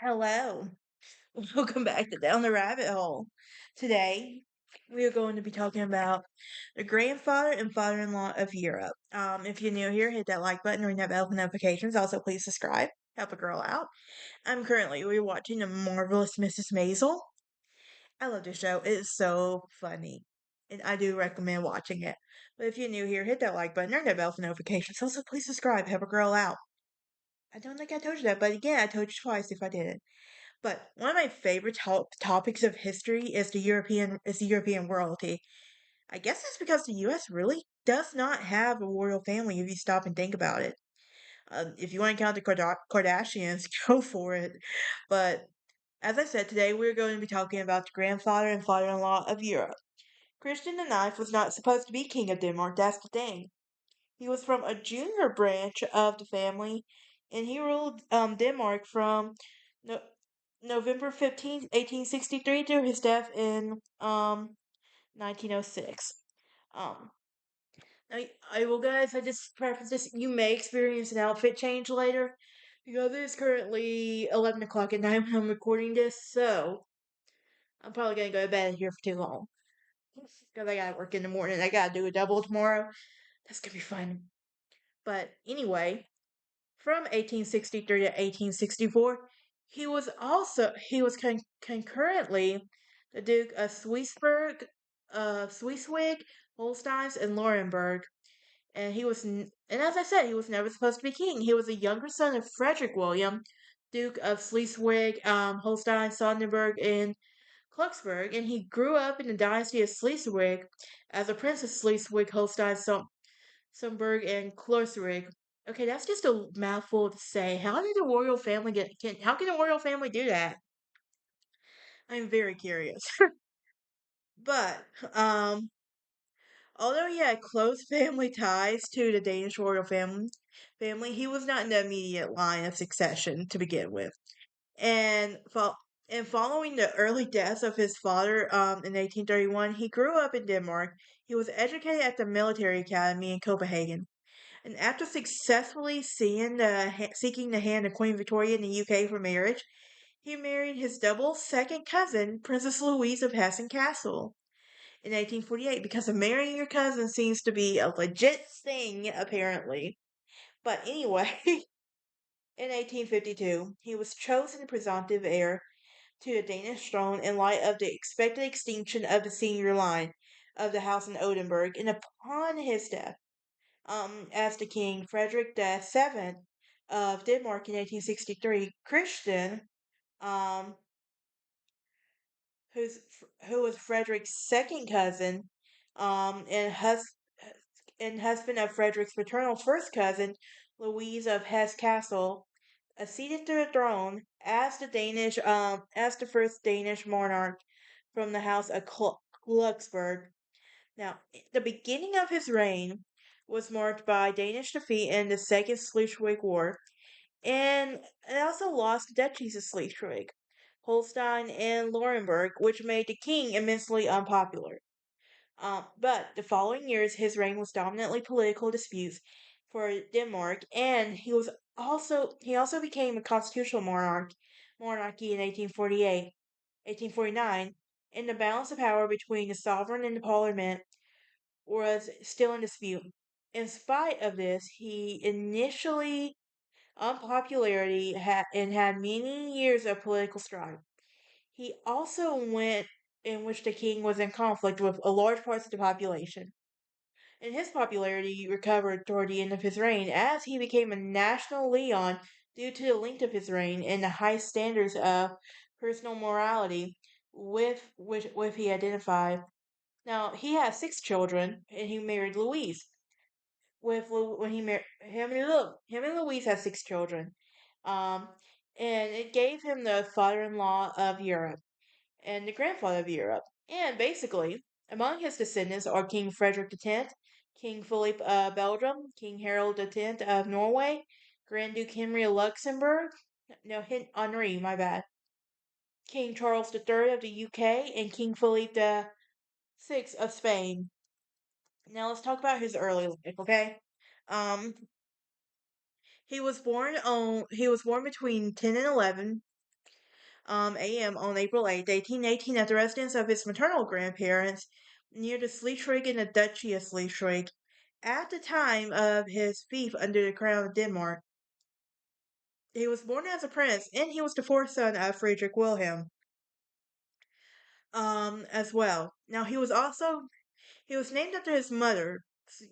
Hello. Welcome back to Down the Rabbit Hole. Today, we are going to be talking about the grandfather and father-in-law of Europe. If you're new here, hit that like button, ring that bell for notifications. Also, please subscribe. Help a girl out. I'm currently rewatching The Marvelous Mrs. Maisel. I love this show. It is so funny. And I do recommend watching it. But if you're new here, hit that like button, ring that bell for notifications. Also, please subscribe. Help a girl out. I don't think I told you that, but again, I told you twice if I didn't. But one of my favorite topics of history is the European royalty. I guess it's because the U.S. really does not have a royal family if you stop and think about it. If you want to count the Kardashians, go for it. But as I said, today we're going to be talking about the grandfather and father-in-law of Europe. Christian IX was not supposed to be king of Denmark. That's the thing. He was from a junior branch of the family, and he ruled Denmark from no, November 15th, 1863 to his death in 1906. Um, I will, guys, I just preface this. You may experience an outfit change later because it is currently 11 o'clock at night when I'm recording this, so I'm probably going to go to bed here for too long because I got to work in the morning. I got to do a double tomorrow. That's going to be fun. But anyway, from 1863 to 1864, he was concurrently the Duke of Schleswig, Holsteins, and Lauenburg. And as I said, he was never supposed to be king. He was a younger son of Frederick William, Duke of Schleswig, Holstein, Sonderburg, and Klucksburg, and he grew up in the dynasty of Schleswig as a prince of Schleswig, Holstein, Sonderburg, and Klosterwig. Okay, that's just a mouthful to say. How did the royal family how can the royal family do that? I'm very curious. But, although he had close family ties to the Danish royal family, he was not in the immediate line of succession to begin with. And, and following the early deaths of his father in 1831, he grew up in Denmark. He was educated at the military academy in Copenhagen. And after successfully seeking the hand of Queen Victoria in the UK for marriage, he married his double second cousin, Princess Louise of Hessen Castle, in 1848 because of marrying your cousin seems to be a legit thing, apparently. But anyway, in 1852, he was chosen presumptive heir to the Danish throne in light of the expected extinction of the senior line of the House in Oldenburg, and upon his death, as the King Frederick VII of Denmark in 1863, Christian, um, who was Frederick's second cousin, um, and hus- and husband of Frederick's paternal first cousin, Louise of Hesse Castle, acceded to the throne as as the first Danish monarch from the House of Luxembourg. Now, the beginning of his reign was marked by Danish defeat in the Second Schleswig War, and it also lost the duchies of Schleswig, Holstein, and Lauenburg, which made the king immensely unpopular. But the following years, his reign was dominantly political disputes for Denmark, and he also became a constitutional monarchy in 1849, and the balance of power between the sovereign and the parliament was still in dispute. In spite of this, he initially unpopularity and had many years of political strife. He also went in which the king was in conflict with a large parts of the population. And his popularity recovered toward the end of his reign as he became a national leon due to the length of his reign and the high standards of personal morality with which he identified. Now he has 6 children, and he married Louise. When he married him and Louise had 6 children, um, and it gave him the father-in-law of Europe and the grandfather of Europe. And basically, among his descendants are King Frederick X, King Philip of Belgium, King Harold X of Norway, Grand Duke Henry of Luxembourg, no, Henri, my bad, King Charles III of the UK, and King Philip VI of Spain. Now let's talk about his early life, okay? Um, he was born between 10 and 11, a.m. on April 8, 1818, at the residence of his maternal grandparents near the Schleswig in the Duchy of Schleswig, at the time of his fief under the crown of Denmark. He was born as a prince, and he was the fourth son of Friedrich Wilhelm, as well. Now, he was named after his mother's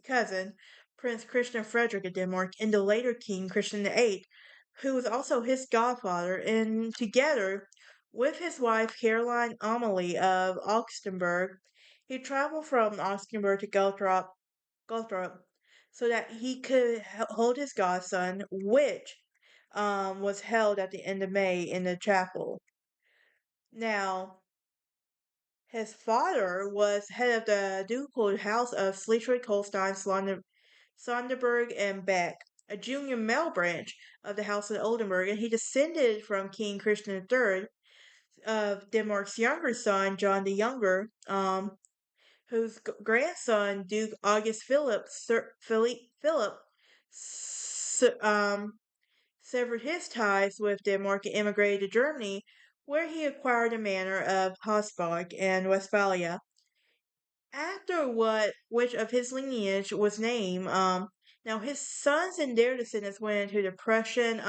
cousin, Prince Christian Frederick of Denmark, and the later King Christian VIII, who was also his godfather, and together with his wife Caroline Amalie of Augustenburg, he traveled from Augustenburg to Gottorp, so that he could hold his godson, which was held at the end of May in the chapel. Now, his father was head of the ducal house of Schleswig-Holstein, Sonderburg, and Beck, a junior male branch of the House of Oldenburg, and he descended from King Christian III of Denmark's younger son, John the Younger, whose grandson, Duke August Philip, severed his ties with Denmark and immigrated to Germany, where he acquired the manor of Habsburg and Westphalia. After which of his lineage was named, now his sons and their descendants went into the Prussian,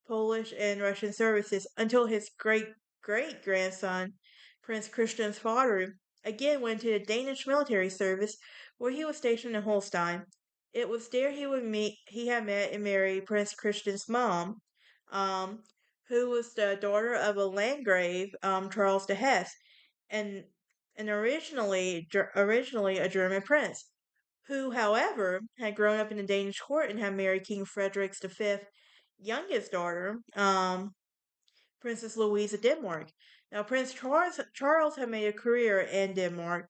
Polish, and Russian services until his great grandson, Prince Christian's father, again went to the Danish military service, where he was stationed in Holstein. It was there he had met and married Prince Christian's mom, um, who was the daughter of a landgrave, Charles de Hesse, and originally a German prince, who, however, had grown up in the Danish court and had married King Frederick V's youngest daughter, Princess Louise of Denmark. Now, Charles had made a career in Denmark,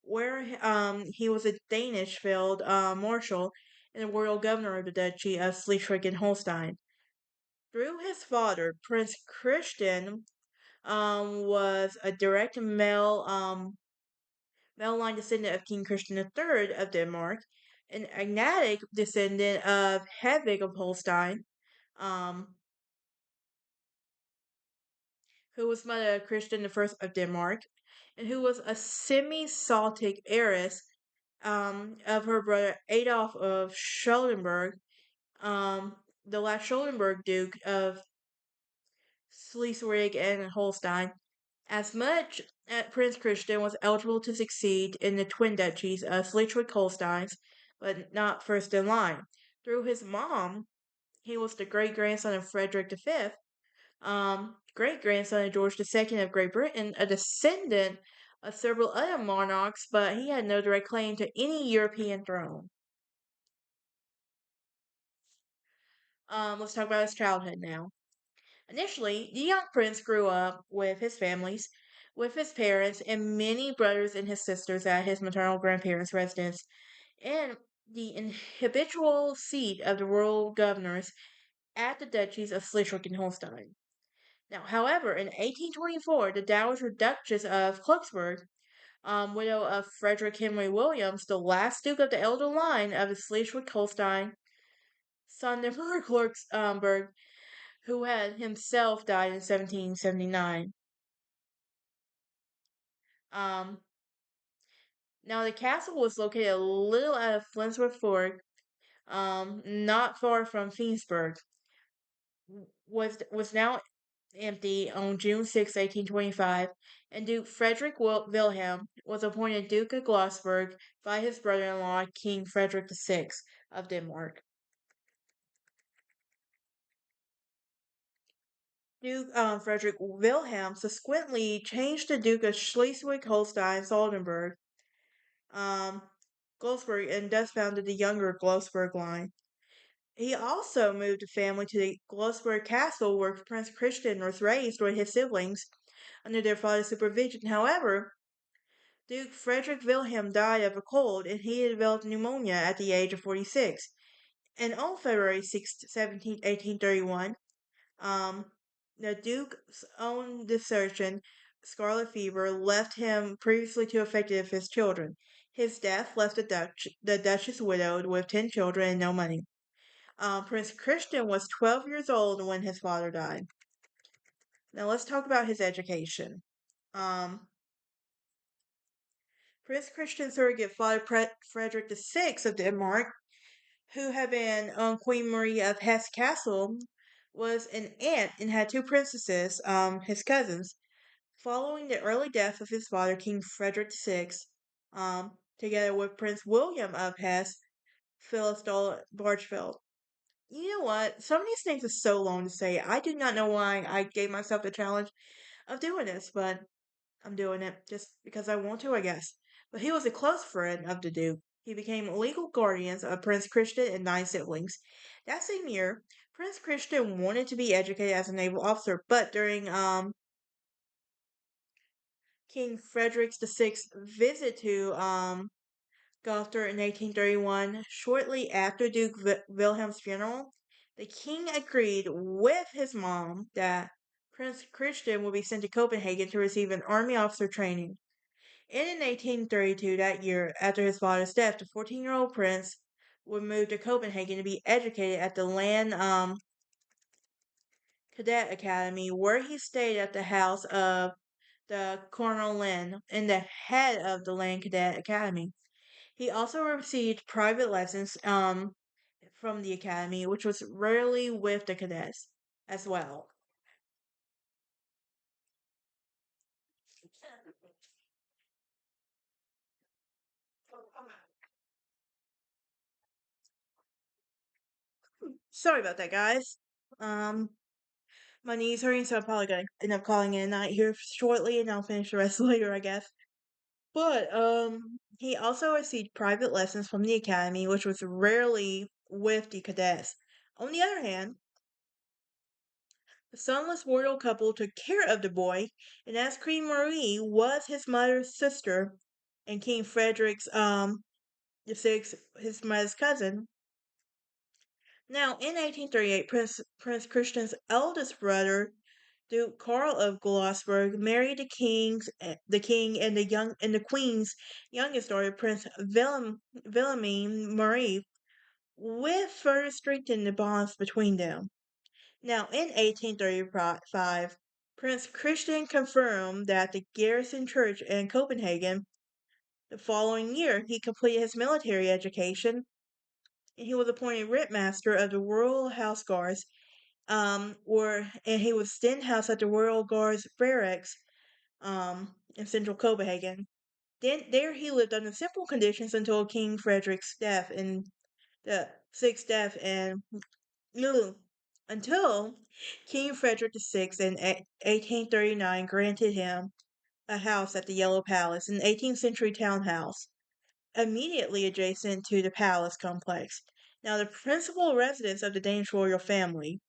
where he was a Danish field marshal and the royal governor of the Duchy of Schleswig and Holstein. Through his father, Prince Christian was a direct male line descendant of King Christian III of Denmark, an agnatic descendant of Hedwig of Holstein, um, who was mother of Christian I of Denmark, and who was a semi-Celtic heiress of her brother Adolf of Schellenberg, the last Schellenberg Duke of Schleswig and Holstein. As much as Prince Christian was eligible to succeed in the twin duchies of Schleswig-Holstein, but not first in line. Through his mom, he was the great grandson of Frederick V, great grandson of George II of Great Britain, a descendant of several other monarchs, but he had no direct claim to any European throne. Let's talk about his childhood now. Initially, the young prince grew up with his parents, and many brothers and his sisters at his maternal grandparents' residence in the habitual seat of the royal governors at the duchies of Schleswig and Holstein. Now, however, in 1824, the Dowager Duchess of Klugsburg, widow of Frederick Henry Williams, the last duke of the elder line of the Schleswig-Holstein, Sonderburg, who had himself died in 1779. Um, Now the castle was located a little out of Flensburg Fort, not far from Fiensburg. Was now empty on June 6, 1825, and Duke Frederick Wilhelm was appointed Duke of Gloucester by his brother-in-law, King Frederick VI of Denmark. Duke Frederick Wilhelm subsequently changed to Duke of Schleswig-Holstein-Salzburg, um, and thus founded the younger Gloucester line. He also moved the family to the Gloucester Castle, where Prince Christian was raised with his siblings under their father's supervision. However, Duke Frederick Wilhelm died of a cold, and he had developed pneumonia at the age of 46. And on February 17, 1831, the Duke's own desertion, scarlet fever, left him previously too affected of his children. His death left the Duchess widowed with 10 children and no money. Prince Christian was 12 years old when his father died. Now let's talk about his education. Um, Prince Christian surrogate father Frederick VI of Denmark, who had been Queen Marie of Hesse Castle, was an aunt and had two princesses, his cousins. Following the early death of his father, King Frederick VI, together with Prince William of Hesse, Philistol Barchfeld. You know what? Some of these names are so long to say. I do not know why I gave myself the challenge of doing this, but I'm doing it just because I want to, I guess. But he was a close friend of the Duke. He became legal guardians of Prince Christian and nine siblings. That same year, Prince Christian wanted to be educated as a naval officer, but during King Frederick VI's visit to Gotha in 1831, shortly after Duke Wilhelm's funeral, the king agreed with his mom that Prince Christian would be sent to Copenhagen to receive an army officer training. And in 1832, that year, after his father's death, the 14-year-old prince would move to Copenhagen to be educated at the Land Cadet Academy, where he stayed at the house of the Colonel Lin and the head of the Land Cadet Academy. He also received private lessons from the academy, which was rarely with the cadets as well. Sorry about that, guys. Um, my knees hurting, so I'm probably gonna end up calling it a night here shortly, and I'll finish the rest later, I guess. But he also received private lessons from the academy, which was rarely with the cadets. On the other hand, the sonless royal couple took care of the boy, and as Queen Marie was his mother's sister, and King Frederick's the sixth his mother's cousin. Now in 1838, Prince Christian's eldest brother, Duke Karl of Gloucester, married the king and the queen's youngest daughter, Prince Wilhelmine Marie, with further strengthened the bonds between them. Now, in 1835, Prince Christian confirmed that the garrison church in Copenhagen. The following year, he completed his military education, and he was appointed Rittmaster of the Royal House Guards, and he was then housed at the Royal Guards Barracks, in central Copenhagen. Then there he lived under simple conditions until King Frederick's death in the sixth death and no, until King Frederick VI in 1839 granted him a house at the Yellow Palace, an 18th century townhouse, immediately adjacent to the palace complex. Now, the principal residence of the Danish royal family,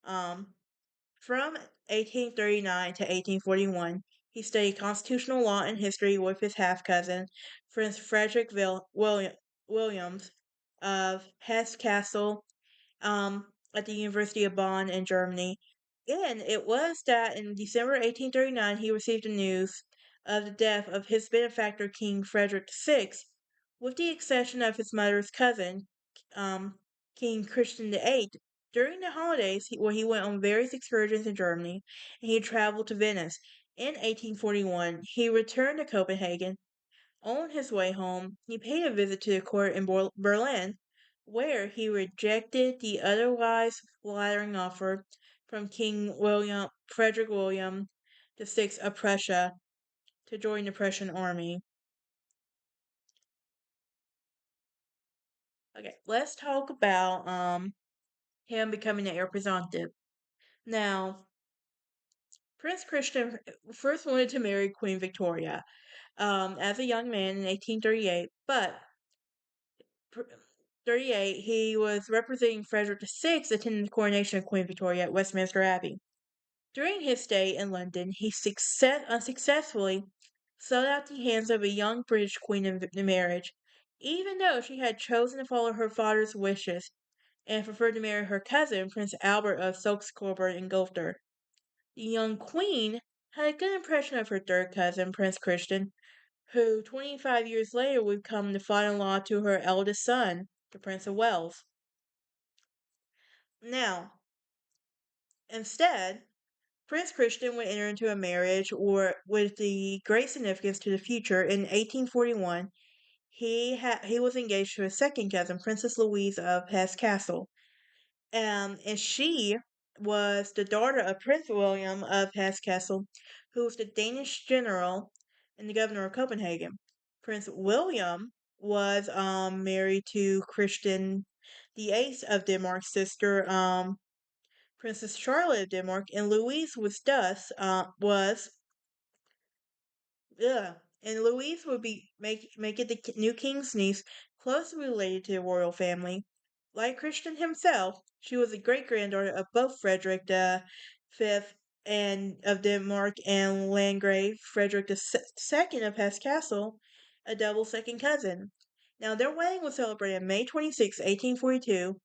um, from 1839 to 1841, he studied constitutional law and history with his half cousin, Prince Frederick Williams of Hesse Castle, at the University of Bonn in Germany. And it was that in December 1839 he received the news of the death of his benefactor King Frederick VI, with the accession of his mother's cousin, um, King Christian VIII. During the holidays, he went on various excursions in Germany, and he traveled to Venice. In 1841, he returned to Copenhagen. On his way home, he paid a visit to the court in Berlin, where he rejected the otherwise flattering offer from King William Frederick William VI of Prussia to join the Prussian army. Okay, let's talk about him becoming the heir presumptive. Now, Prince Christian first wanted to marry Queen Victoria as a young man in 1838, but 38, he was representing Frederick VI attending the coronation of Queen Victoria at Westminster Abbey. During his stay in London, he unsuccessfully sought out the hands of a young British queen in the marriage, even though she had chosen to follow her father's wishes and preferred to marry her cousin, Prince Albert of Saxe-Coburg and Gotha. The young queen had a good impression of her third cousin, Prince Christian, who 25 years later would become the father-in-law to her eldest son, the Prince of Wales. Now, instead, Prince Christian would enter into a marriage or with the great significance to the future. In 1841, he was engaged to his second cousin, Princess Louise of Hesse-Kassel, and she was the daughter of Prince William of Hesse-Kassel, who was the Danish general and the governor of Copenhagen. Prince William was married to Christian the Eighth of Denmark's sister, Princess Charlotte of Denmark, and Louise was thus was ugh, and Louise would make it the new king's niece, closely related to the royal family. Like Christian himself, she was a great granddaughter of both Frederick the Fifth and of Denmark and Landgrave Frederick the Second of Hesse-Kassel, a double second cousin. Now their wedding was celebrated May 26, 1842,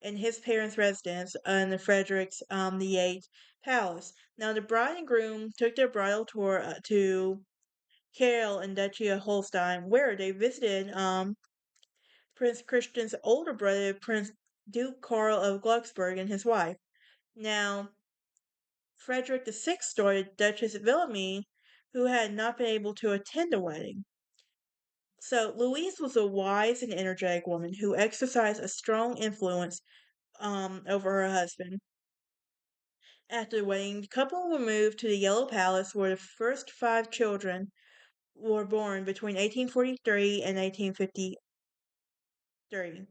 in his parents' residence in the Frederick's the Eighth Palace. Now the bride and groom took their bridal tour to Carol and Duchy of Holstein, where they visited Prince Christian's older brother, Prince Duke Karl of Glucksburg, and his wife. Now, Frederick the Sixth's daughter, Duchess Wilhelmine, who had not been able to attend the wedding. So, Louise was a wise and energetic woman who exercised a strong influence over her husband. After the wedding, the couple were moved to the Yellow Palace, where the first five children were born between 1843 and 1853.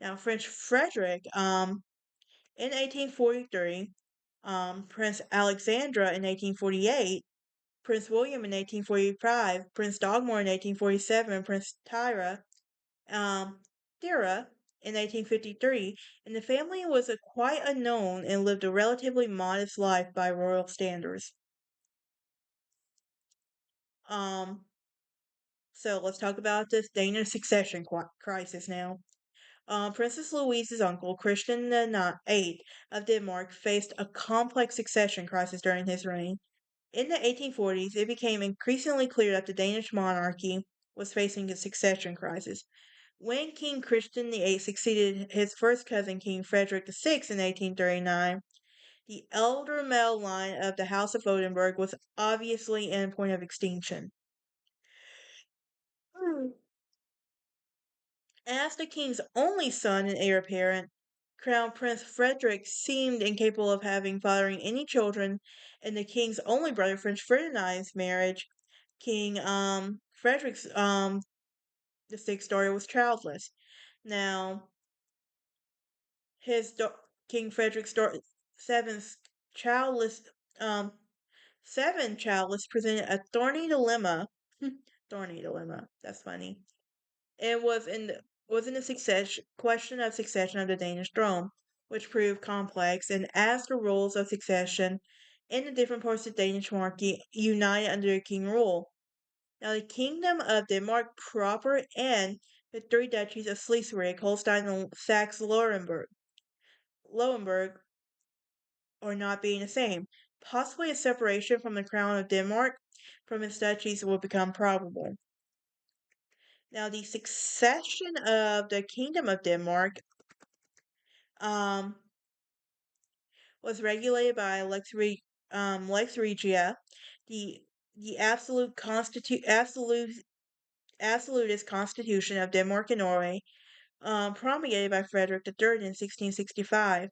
Now, French Frederick, in 1843, Prince Alexandra in 1848, Prince William in 1845, Prince Dogmore in 1847, Prince um, Thyra in 1853, and the family was quite unknown and lived a relatively modest life by royal standards. Um, so let's talk about this Danish succession crisis now. Princess Louise's uncle, Christian the Eighth of Denmark, faced a complex succession crisis during his reign. In the 1840s, it became increasingly clear that the Danish monarchy was facing a succession crisis. When King Christian the Eighth succeeded his first cousin, King Frederick the Sixth, in 1839, the elder male line of the House of Oldenburg was obviously in point of extinction. As the king's only son and heir apparent, Crown Prince Frederick seemed incapable of fathering any children, and the king's only brother, Prince Ferdinand's marriage, King Frederick's the sixth daughter was childless. Now his King Frederick's seventh childless um seven childless presented a thorny dilemma. Thorny dilemma. That's funny. It was in the question of succession of the Danish throne, which proved complex, and as the roles of succession in the different parts of the Danish monarchy united under the king rule. Now the kingdom of Denmark proper and the three duchies of Schleswig, Holstein, and Saxe-Lauenburg are not being the same. Possibly a separation from the crown of Denmark from its duchies will become probable. Now, the succession of the Kingdom of Denmark um, was regulated by Lex Regia, the absolutist constitution of Denmark and Norway, promulgated by Frederick III in 1665.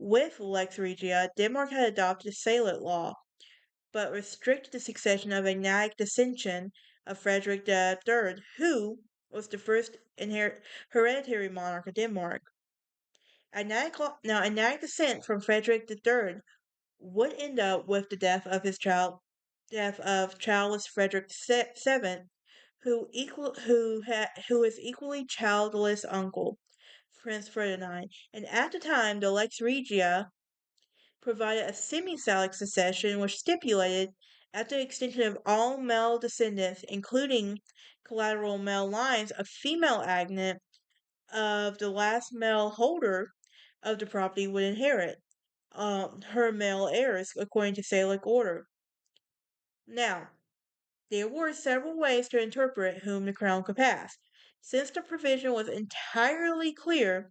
With Lex Regia, Denmark had adopted a Sallet law, but restricted the succession of agnatic descension of Frederick III, who was the first hereditary monarch of Denmark. Agnatic descent from Frederick III would end up with the death of childless Frederick VII, who is equally childless uncle, Prince Ferdinand, and at the time the Lex Regia provided a semi-Salic succession which stipulated at the extension of all male descendants, including collateral male lines, a female agnet of the last male holder of the property would inherit her male heirs according to Salic order. Now, there were several ways to interpret whom the crown could pass. Since the provision was entirely clear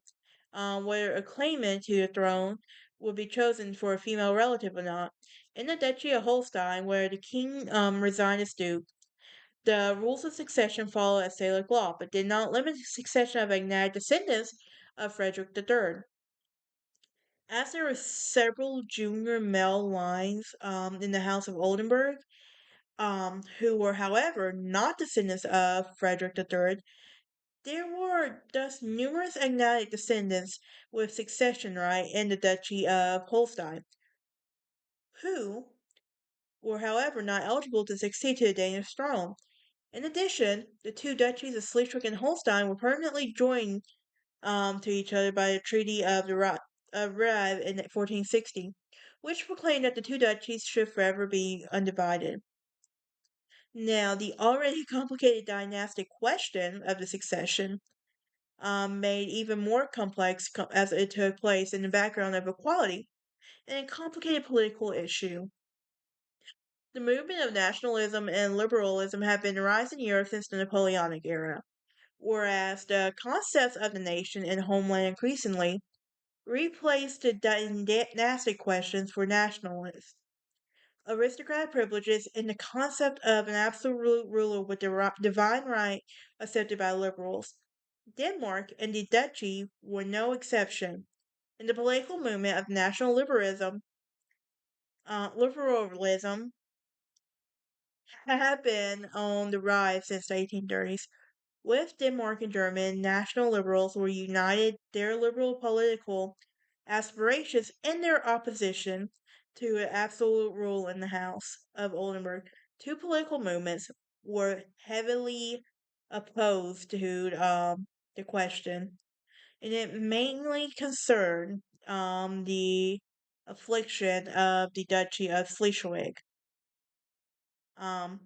whether a claimant to the throne would be chosen for a female relative or not, In the Duchy of Holstein, where the king resigned as duke, the rules of succession followed a Salic law, but did not limit the succession of agnatic descendants of Frederick III. As there were several junior male lines in the House of Oldenburg, who were, however, not descendants of Frederick III, there were thus numerous agnatic descendants with succession right in the Duchy of Holstein, who were, however, not eligible to succeed to the Danish throne. In addition, the two duchies of Schleswig and Holstein were permanently joined to each other by the Treaty of Rive in 1460, which proclaimed that the two duchies should forever be undivided. Now, the already complicated dynastic question of the succession made even more complex as it took place in the background of equality and a complicated political issue. The movement of nationalism and liberalism have been rising in Europe since the Napoleonic era, whereas the concepts of the nation and homeland increasingly replaced the dynastic questions for nationalists. Aristocratic privileges and the concept of an absolute ruler with divine right accepted by liberals. Denmark and the Duchy were no exception. In the political movement of national liberalism had been on the rise since the 1830s. With Denmark and German, national liberals were united their liberal political aspirations and their opposition to an absolute rule in the House of Oldenburg. Two political movements were heavily opposed to the question, and it mainly concerned the affliction of the Duchy of Schleswig. Um,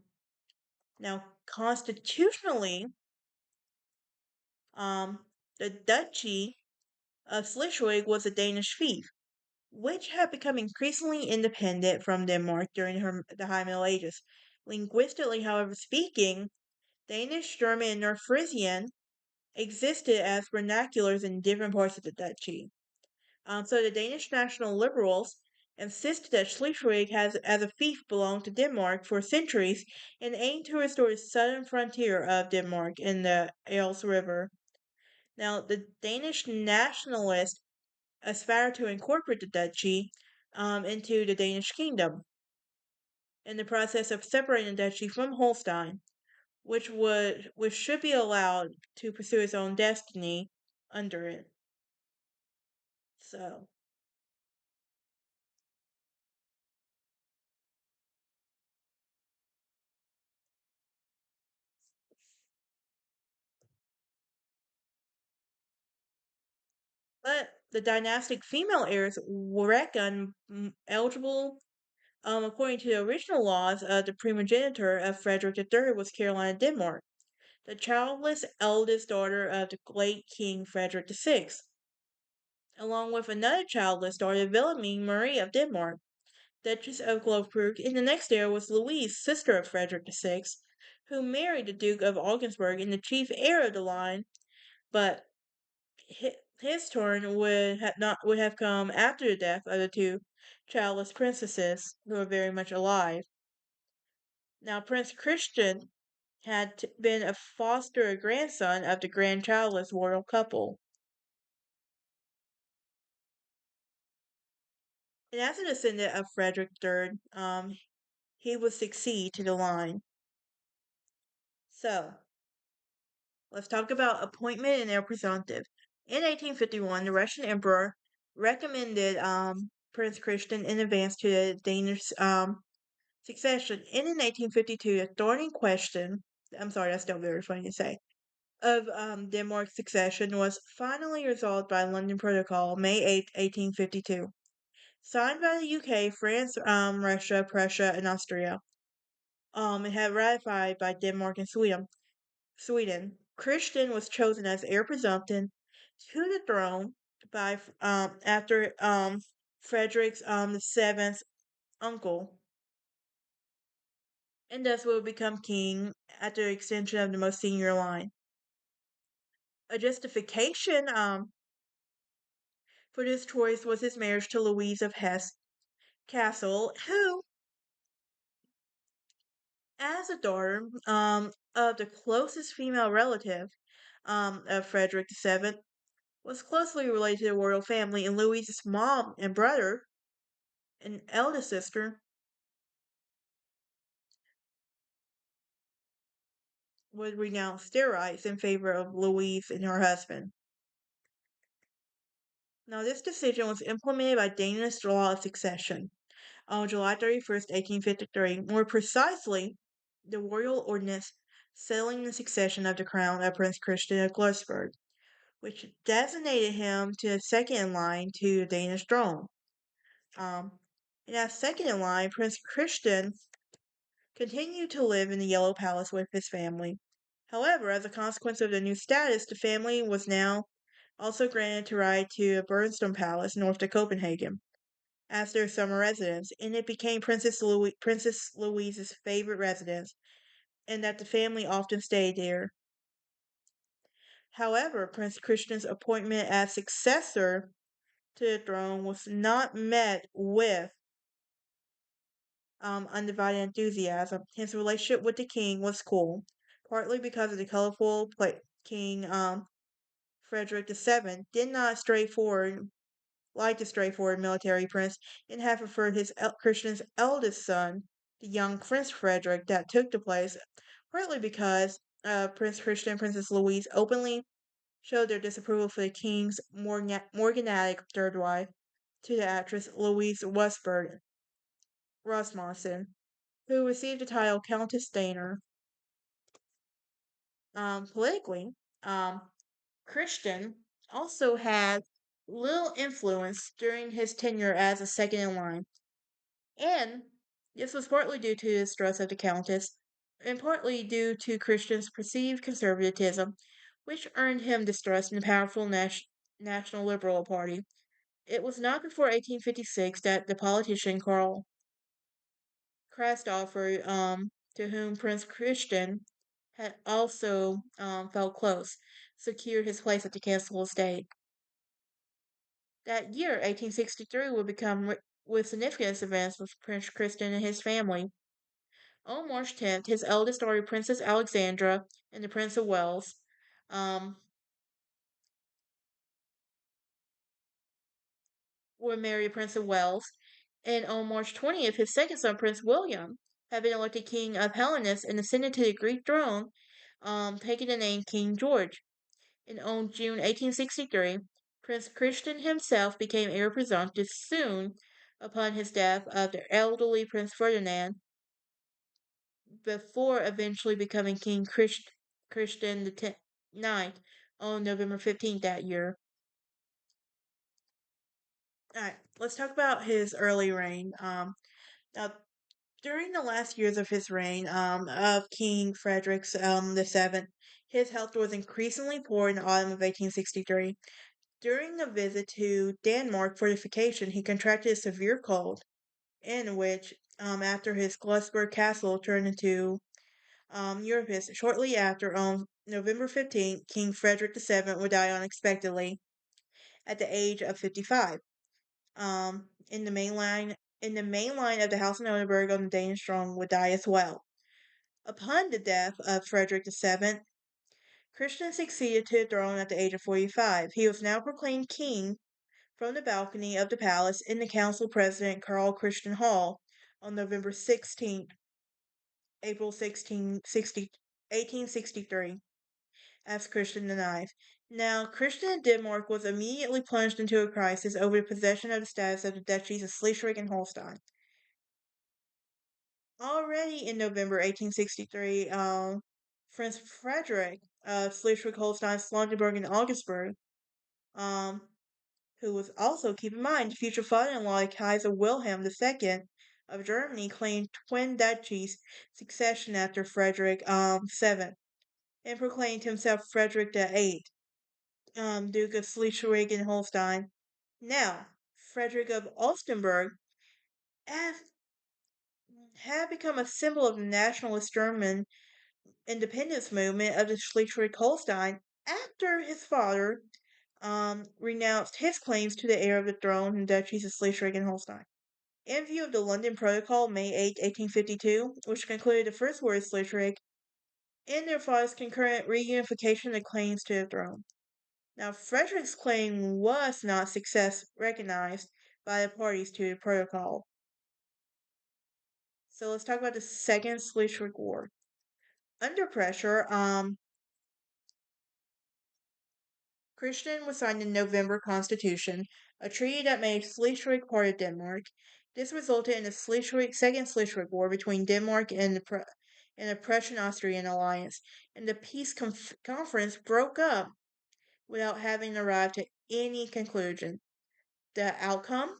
Now, constitutionally, the Duchy of Schleswig was a Danish fief, which had become increasingly independent from Denmark during the High Middle Ages. Linguistically, however, speaking, Danish, German, and North Frisian existed as vernaculars in different parts of the duchy. So the Danish national liberals insisted that Schleswig has, as a fief, belonged to Denmark for centuries and aimed to restore the southern frontier of Denmark in the Eils River. Now, the Danish nationalists aspired to incorporate the duchy into the Danish kingdom in the process of separating the duchy from Holstein, which should be allowed to pursue its own destiny under it. So, but the dynastic female heirs were reckoned eligible according to the original laws. The primogeniture of Frederick III was Caroline of Denmark, the childless eldest daughter of the late King Frederick VI, along with another childless daughter, Wilhelmine Marie of Denmark, Duchess of Glogburg. And the next heir was Louise, sister of Frederick VI, who married the Duke of Augsburg and the chief heir of the line, but his turn would have come after the death of the two childless princesses who were very much alive. Now, Prince Christian had been a foster grandson of the grand childless royal couple. And as a descendant of Frederick III, he would succeed to the line. So, let's talk about appointment and heir presumptive. In 1851, the Russian emperor recommended Prince Christian in advance to the Danish succession. And in 1852, the thorny question, I'm sorry, that's still very funny to say, of Denmark's succession was finally resolved by London Protocol, May 8th, 1852. Signed by the UK, France, Russia, Prussia, and Austria. It had ratified by Denmark and Sweden. Christian was chosen as heir presumptive to the throne by after Frederick's the seventh uncle, and thus will become king at the extension of the most senior line. A justification for this choice was his marriage to Louise of Hesse, Castle, who, as a daughter of the closest female relative of Frederick VII, was closely related to the royal family, and Louise's mom and brother and eldest sister would renounce their rights in favor of Louise and her husband. Now, this decision was implemented by Danish law of succession on July 31st, 1853. More precisely, the royal ordinance settling the succession of the crown of Prince Christian of Glücksburg, which designated him to second in line to the Danish throne. And as second in line, Prince Christian continued to live in the Yellow Palace with his family. However, as a consequence of the new status, the family was now also granted to ride to Bernstone Palace north of Copenhagen as their summer residence, and it became Princess Louise's favorite residence, and that the family often stayed there. However, Prince Christian's appointment as successor to the throne was not met with undivided enthusiasm. His relationship with the king was cool, partly because of the colorful King Frederick VII did not straightforward like the straightforward military prince and had preferred Christian's eldest son, the young Prince Frederick, that took the place, partly because Prince Christian and Princess Louise openly showed their disapproval for the king's morganatic third wife to the actress Louise Rasmussen, who received the title Countess Daner. Politically, um, Christian also had little influence during his tenure as a second in line, and this was partly due to the distrust of the Countess, and partly due to Christian's perceived conservatism, which earned him distrust in the powerful National Liberal Party. It was not before 1856 that the politician Karl Christopher, to whom Prince Christian had also felt close, secured his place at the castle estate. That year, 1863, would become with significant events with Prince Christian and his family. On March 10th, his eldest daughter, Princess Alexandra, and the Prince of Wales, um, would marry Prince of Wales. And on March 20th, his second son, Prince William, had been elected King of Hellenes and ascended to the Greek throne, taking the name King George. And on June 1863, Prince Christian himself became heir presumptive soon upon his death of the elderly Prince Ferdinand, before eventually becoming King Christian the Ninth on November 15th that year. All right, let's talk about his early reign. Now, during the last years of his reign, of King Frederick the Seventh, his health was increasingly poor in the autumn of 1863. During a visit to Denmark for vacation, he contracted a severe cold, in which, after his Glücksburg castle turned into Europe, shortly after, on November 15th, King Frederick VII would die unexpectedly at the age of 55. In the main line of the House of Nuremberg on the Danish throne would die as well. Upon the death of Frederick VII, Christian succeeded to the throne at the age of 45. He was now proclaimed king from the balcony of the palace in the council president Karl Christian Hall on November 16th, April 1863, as Christian IX. Now, Christian of Denmark was immediately plunged into a crisis over the possession of the status of the duchies of Schleswig and Holstein. Already in November 1863, Prince Frederick of Schleswig Holstein, Slongenberg, and Augsburg, um, who was also, keep in mind, the future father in law of Kaiser Wilhelm II of Germany, claimed twin duchies succession after Frederick VII, and proclaimed himself Frederick VIII, Duke of Schleswig and Holstein. Now, Frederick of Oldenburg had become a symbol of the nationalist German independence movement of the Schleswig-Holstein after his father renounced his claims to the heir of the throne and duchies of Schleswig and Holstein. In view of the London Protocol, May 8, 1852, which concluded the First War of Schleswig, and there follows concurrent reunification of the claims to the throne. Now, Frederick's claim was not success recognized by the parties to the protocol. So let's talk about the Second Schleswig War. Under pressure, Christian was signed the November Constitution, a treaty that made Schleswig part of Denmark. This resulted in the Second Schleswig War between Denmark and the Prussian-Austrian alliance, and the peace conference broke up without having arrived at any conclusion. The outcome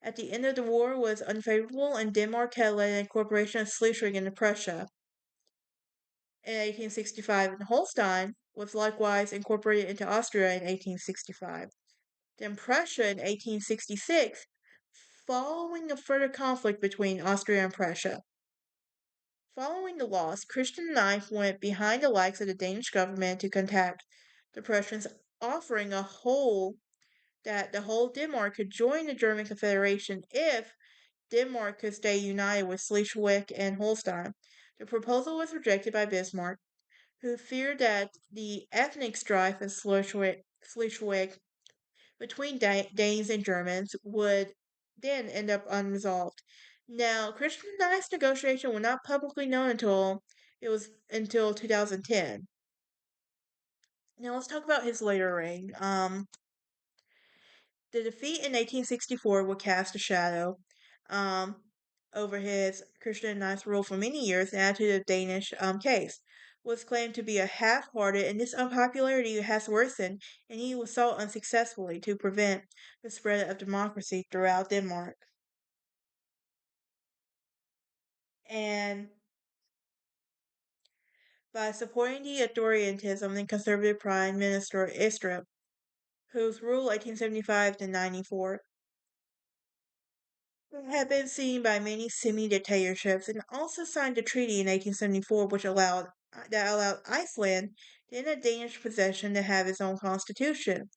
at the end of the war was unfavorable, and Denmark had led an incorporation of Schleswig into Prussia. In 1865, and Holstein was likewise incorporated into Austria in 1865. Then Prussia in 1866, following a further conflict between Austria and Prussia. Following the loss, Christian IX went behind the likes of the Danish government to contact the Prussians, offering that the whole Denmark could join the German Confederation if Denmark could stay united with Schleswig and Holstein. The proposal was rejected by Bismarck, who feared that the ethnic strife in Schleswig between Danes and Germans would then end up unresolved. Now, Christian IX's negotiation were not publicly known until 2010. Now let's talk about his later reign. The defeat in 1864 would cast a shadow um, over his Christian IX's rule for many years and add to the Danish case. Was claimed to be a half-hearted, and this unpopularity has worsened, and he was sought unsuccessfully to prevent the spread of democracy throughout Denmark. And by supporting the authoritarianism and conservative Prime Minister Istrup, whose rule 1875 to 94 had been seen by many semi-dictatorships, and also signed a treaty in 1874 that allowed Iceland, then a Danish possession, to have its own constitution,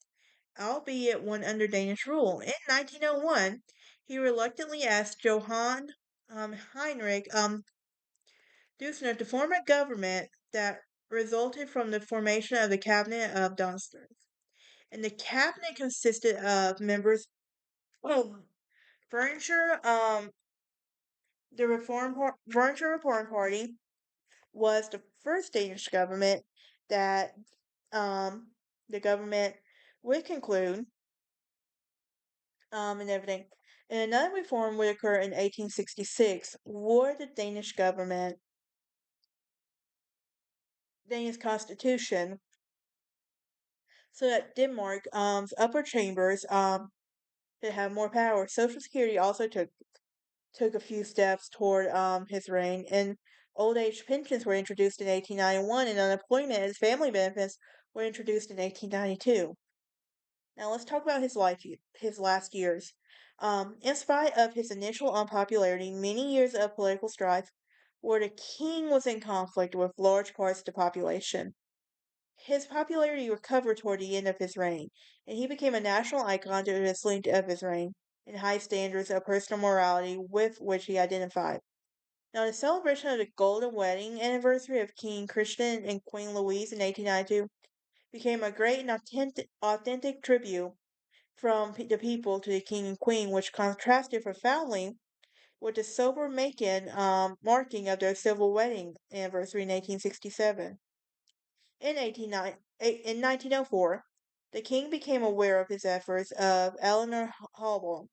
albeit one under Danish rule. In 1901, he reluctantly asked Johann Heinrich Dusner to form a government that resulted from the formation of the Cabinet of Dunsters. And the cabinet consisted of members of furniture, Furniture Reform Party was the first Danish government that the government would conclude and everything. And another reform would occur in 1866, where the Danish constitution, so that Denmark's upper chambers could have more power. Social Security also took a few steps toward his reign, and old age pensions were introduced in 1891, and unemployment and family benefits were introduced in 1892. Now let's talk about his last years. In spite of his initial unpopularity, many years of political strife, where the king was in conflict with large parts of the population. His popularity recovered toward the end of his reign, and he became a national icon due to the length of his reign and high standards of personal morality with which he identified. Now, the celebration of the Golden Wedding anniversary of King Christian and Queen Louise in 1892 became a great and authentic tribute from the people to the king and queen, which contrasted profoundly with the sober marking of their civil wedding anniversary in 1867. In 1904, the king became aware of his efforts of Eleanor Hobel,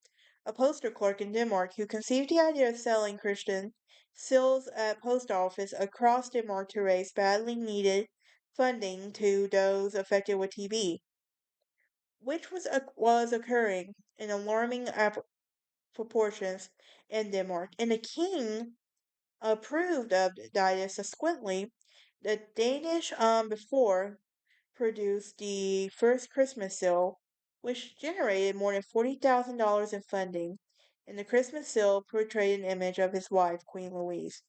a postal clerk in Denmark, who conceived the idea of selling Christian seals at post office across Denmark to raise badly needed funding to those affected with TB, which was occurring in alarming proportions in Denmark. And the king approved of the idea. Subsequently, the Danish before produced the first Christmas seal, which generated more than $40,000 in funding, and the Christmas seal portrayed an image of his wife, Queen Louise.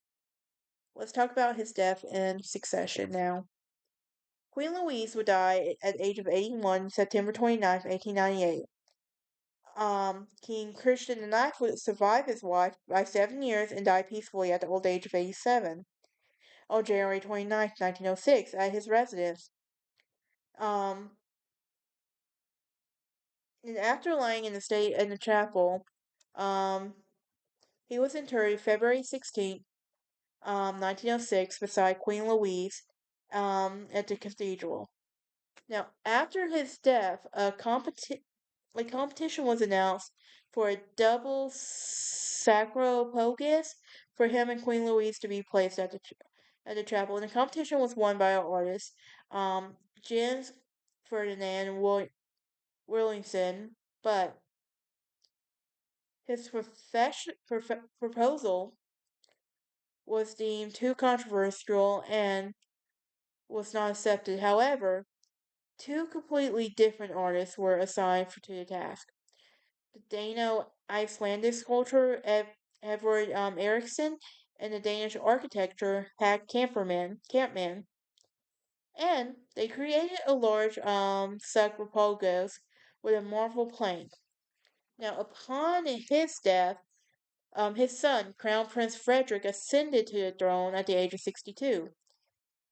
Let's talk about his death in succession now. Queen Louise would die at the age of 81 September 29, 1898. King Christian IX would survive his wife by 7 years and die peacefully at the old age of 87 on January 29th, 1906, at his residence. Um, and after lying in the state in the chapel, um, he was interred February 16th, 1906, beside Queen Louise, at the cathedral. Now, after his death, a competition was announced for a double sarcophagus for him and Queen Louise to be placed at the chapel, and the competition was won by our artist, Jens Ferdinand Williamson, but his proposal was deemed too controversial and was not accepted. However, two completely different artists were assigned to the task. The Dano-Icelandic sculptor Edvard Eriksson and the Danish architecture Campman. And they created a large sarcophagus with a marble plank. Now, upon his death, his son, Crown Prince Frederick, ascended to the throne at the age of 62.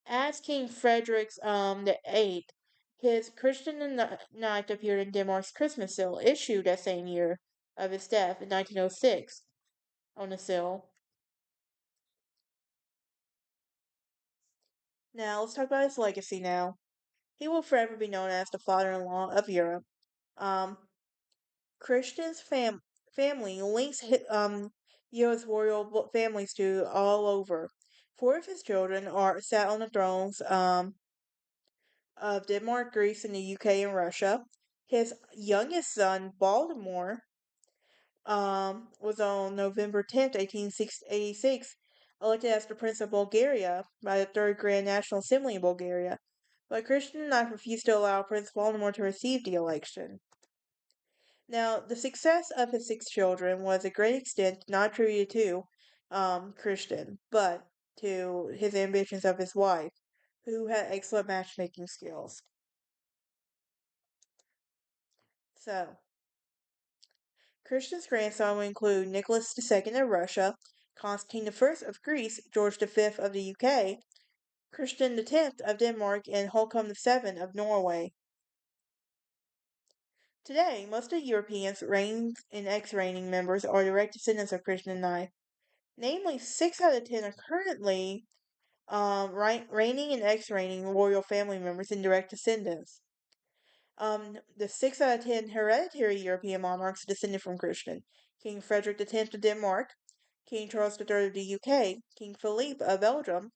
As King Frederick's the Eighth, his Christian the Ninth appeared in Denmark's Christmas seal, issued that same year of his death in 1906 on the seal. Now, let's talk about his legacy now. He will forever be known as the father-in-law of Europe. Um, Christian's family links Europe's royal families to all over. Four of his children are sat on the thrones of Denmark, Greece, and the UK and Russia. His youngest son, Baltimore, was on November 10th, 1886, elected as the Prince of Bulgaria by the Third Grand National Assembly in Bulgaria. But Christian IX refused to allow Prince Baltimore to receive the election. Now, the success of his six children was a great extent not attributed to Christian, but to his ambitions of his wife, who had excellent matchmaking skills. So, Christian's grandson would include Nicholas II of Russia, Constantine I of Greece, George V of the UK, Christian X of Denmark, and Håkon VII of Norway. Today, most of the Europeans, reigning and ex-reigning members, are direct descendants of Christian IX. Namely, 6 out of 10 are currently reigning and ex-reigning royal family members and direct descendants. The 6 out of 10 hereditary European monarchs descended from Christian. King Frederick X of Denmark, King Charles III of the UK, King Philippe of Belgium,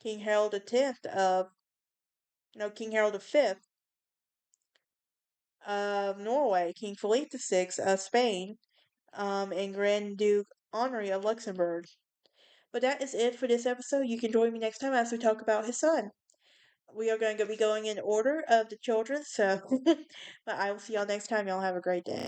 King Harold King Harold V of Norway, King Philippe VI of Spain, and Grand Duke Henri of Luxembourg. But that is it for this episode. You can join me next time as we talk about his son. We are going to be going in order of the children, so but I will see y'all next time. Y'all have a great day.